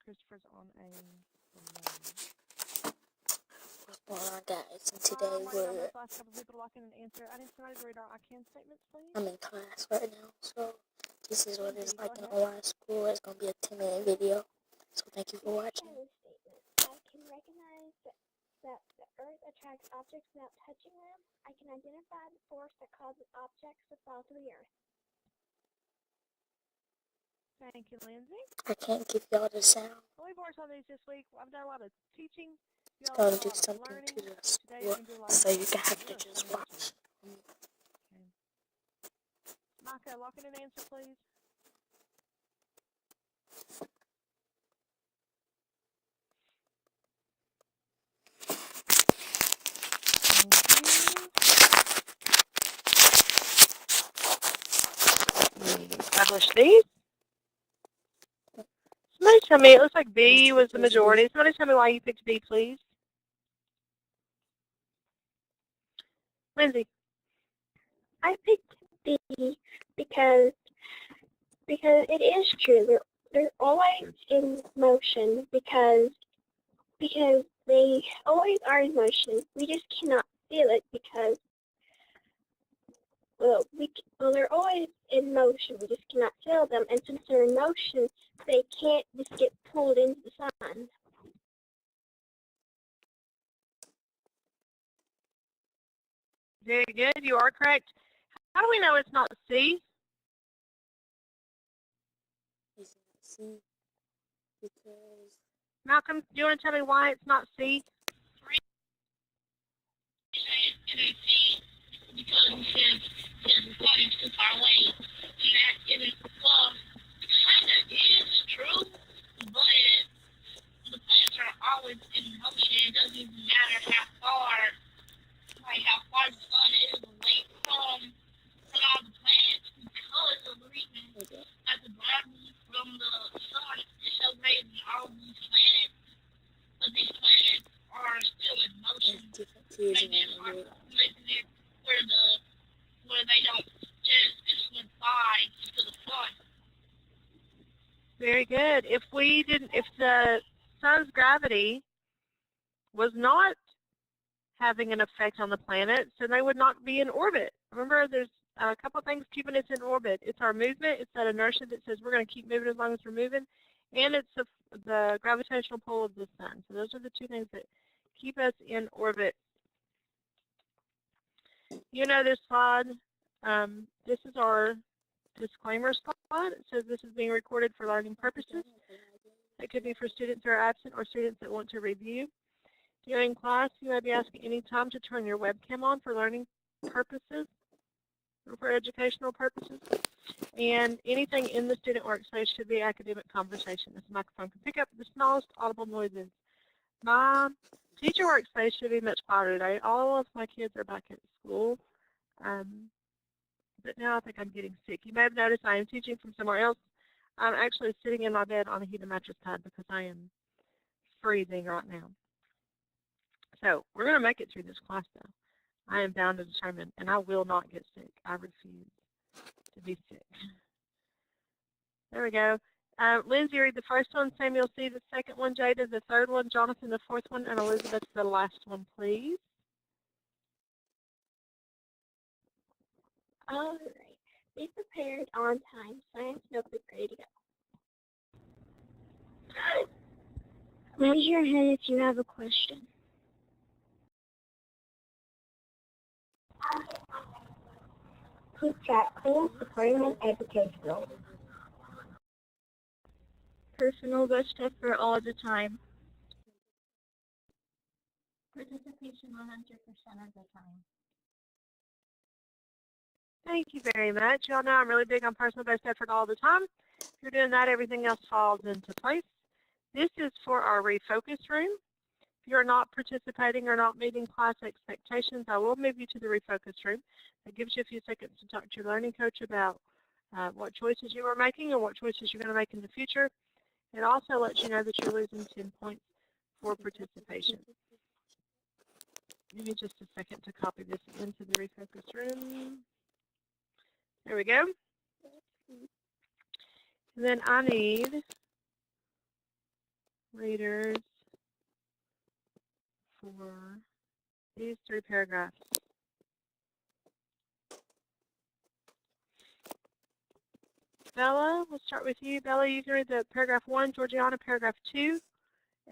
Christopher's on a What's going on, guys? And today I'm waiting on those last couple people to walk in and answer. I need somebody to read our I can statements, please. I'm in class right now, so this is what it's like in Go online school. It's going to be a 10-minute video, so thank you for watching. I can recognize that the Earth attracts objects without touching them. I can identify the force that causes objects to fall to the Earth. Thank you, Lindsay. I can't give y'all the sound. Well, we've worked on these this week. I've done a lot of teaching. It's going to do something to the school, so you can have to just watch. Okay. Micah, lock in an answer, please. Publish these. Somebody tell me, it looks like B was the majority. Somebody tell me why you picked B, please. Lindsay. I picked B because it is true. They're always in motion because they always are in motion. We just cannot feel it because they're always in motion. We just cannot feel them, and since they're in motion, they can't just get pulled into the sun. Very good. You are correct. How do we know it's not C? It's not C because Malcolm, do you want to tell me why it's not C? Because he said his opponent's too far away. And that isn't, well, kind of is true, but the planets are always in motion. It doesn't even matter how far the sun is away from all the planets, because of the reason that the gravity from the sun is so great in all these planets, but these planets are still in motion. Making it where they don't just went by to the sun. Very good. If the sun's gravity was not having an effect on the planets, then they would not be in orbit. Remember, there's a couple things keeping us in orbit. It's our movement. It's that inertia that says we're going to keep moving as long as we're moving, and it's the gravitational pull of the sun. So those are the two things that keep us in orbit. You know this slide. This is our disclaimer slide. It says this is being recorded for learning purposes. It could be for students who are absent or students that want to review. During class, you may be asked at any time to turn your webcam on for learning purposes or for educational purposes. And anything in the student workspace should be academic conversation. This microphone can pick up the smallest audible noises. My teacher workspace should be much quieter today. All of my kids are back at school. But now I think I'm getting sick. You may have noticed I am teaching from somewhere else. I'm actually sitting in my bed on a heated mattress pad because I am freezing right now. So we're going to make it through this class, though. I am bound and determined, and I will not get sick. I refuse to be sick. There we go. Lindsay, read the first one. Samuel C. the second one. Jada the third one. Jonathan the fourth one. And Elizabeth the last one, please. All right. Be prepared on time. Science notebook ready to go. Raise your hand if you have a question. Keep track, clean, supporting, and educational. Personal best effort all the time. Participation 100% of the time. Thank you very much. Y'all know I'm really big on personal best effort all the time. If you're doing that, everything else falls into place. This is for our refocus room. If you're not participating or not meeting class expectations, I will move you to the refocus room. That gives you a few seconds to talk to your learning coach about what choices you are making and what choices you're going to make in the future. It also lets you know that you're losing 10 points for participation. Give me just a second to copy this into the refocus room. There we go. And then I need readers for these 3 paragraphs. Bella, we'll start with you. Bella, you can read the paragraph 1, Georgiana paragraph 2,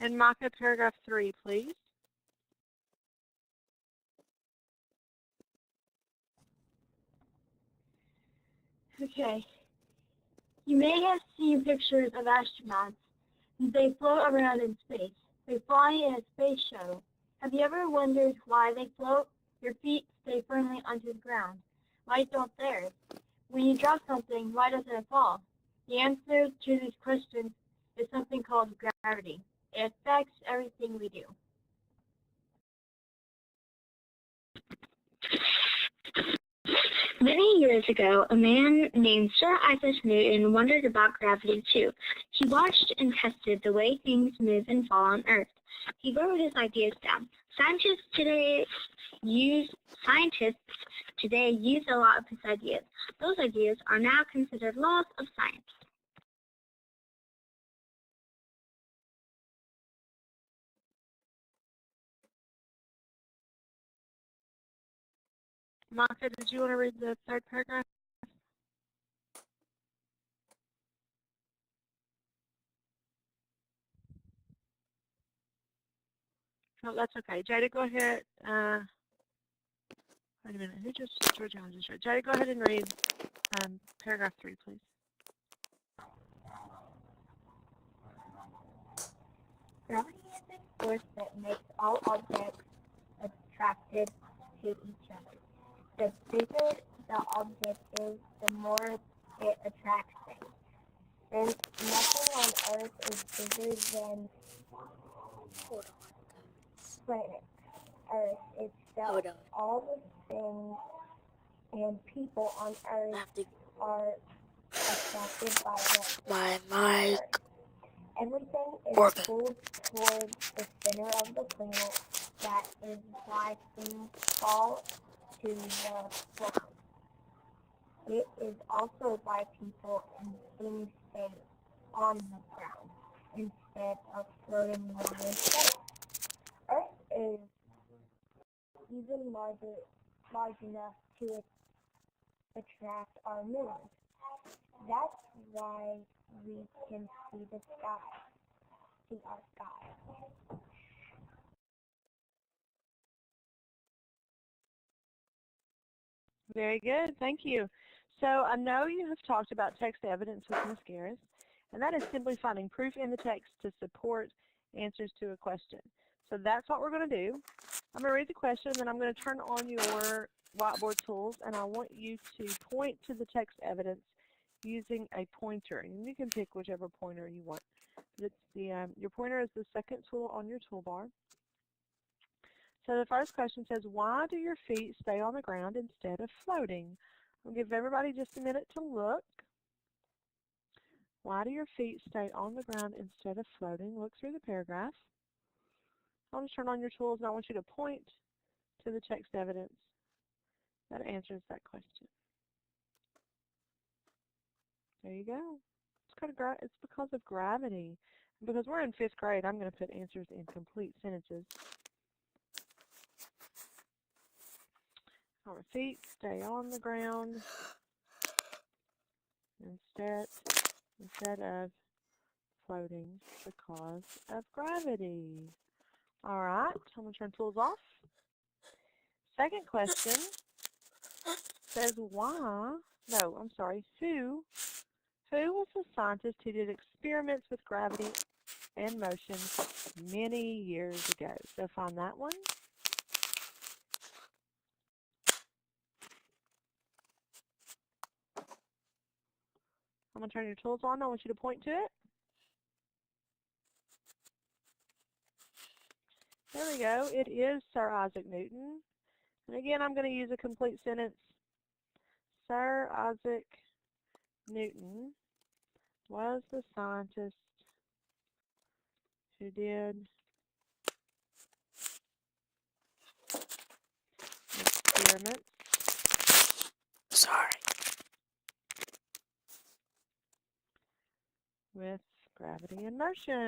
and Micah paragraph 3, please. Okay. You may have seen pictures of astronauts. They float around in space. They fly in a space shuttle. Have you ever wondered why they float? Your feet stay firmly onto the ground. Why don't theirs? When you drop something, why doesn't it fall? The answer to these questions is something called gravity. It affects everything we do. Many years ago, a man named Sir Isaac Newton wondered about gravity too. He watched and tested the way things move and fall on Earth. He wrote his ideas down. Scientists today use a lot of his ideas. Those ideas are now considered laws of science. Micah, did you want to read the 3rd paragraph? No, that's okay. Jada, go ahead. Wait a minute. Who just, Georgiana just read? Jada, go ahead and read paragraph 3, please. Gravity is a force that makes all objects attracted to each other. The bigger the object is, the more it attracts things. There's nothing on Earth is bigger than planet Earth itself. All the things and people on Earth are attracted by My mic. Everything is pulled towards the center of the planet. That is why things fall to the floor. It is also why people and things stay on the ground instead of floating around in space. Earth is even large enough to attract our moon. That's why we can see the sky, see our sky. Very good. Thank you. So I know you have talked about text evidence with Ms. Garris, and that is simply finding proof in the text to support answers to a question. So that's what we're going to do. I'm going to read the question, and then I'm going to turn on your whiteboard tools, and I want you to point to the text evidence using a pointer. And you can pick whichever pointer you want. But it's your pointer is the 2nd tool on your toolbar. So the first question says, why do your feet stay on the ground instead of floating? I'll give everybody just a minute to look. Why do your feet stay on the ground instead of floating? Look through the paragraph. I'll just turn on your tools, and I want you to point to the text evidence that answers that question. There you go. It's because of gravity. And because we're in 5th grade, I'm going to put answers in complete sentences. Our feet stay on the ground instead of floating because of gravity. All right, I'm going to turn tools off. Second question says who was the scientist who did experiments with gravity and motion many years ago? So find that one. I'm going to turn your tools on. I want you to point to it. There we go. It is Sir Isaac Newton. And again, I'm going to use a complete sentence. Sir Isaac Newton was the scientist who did experiments with gravity and motion.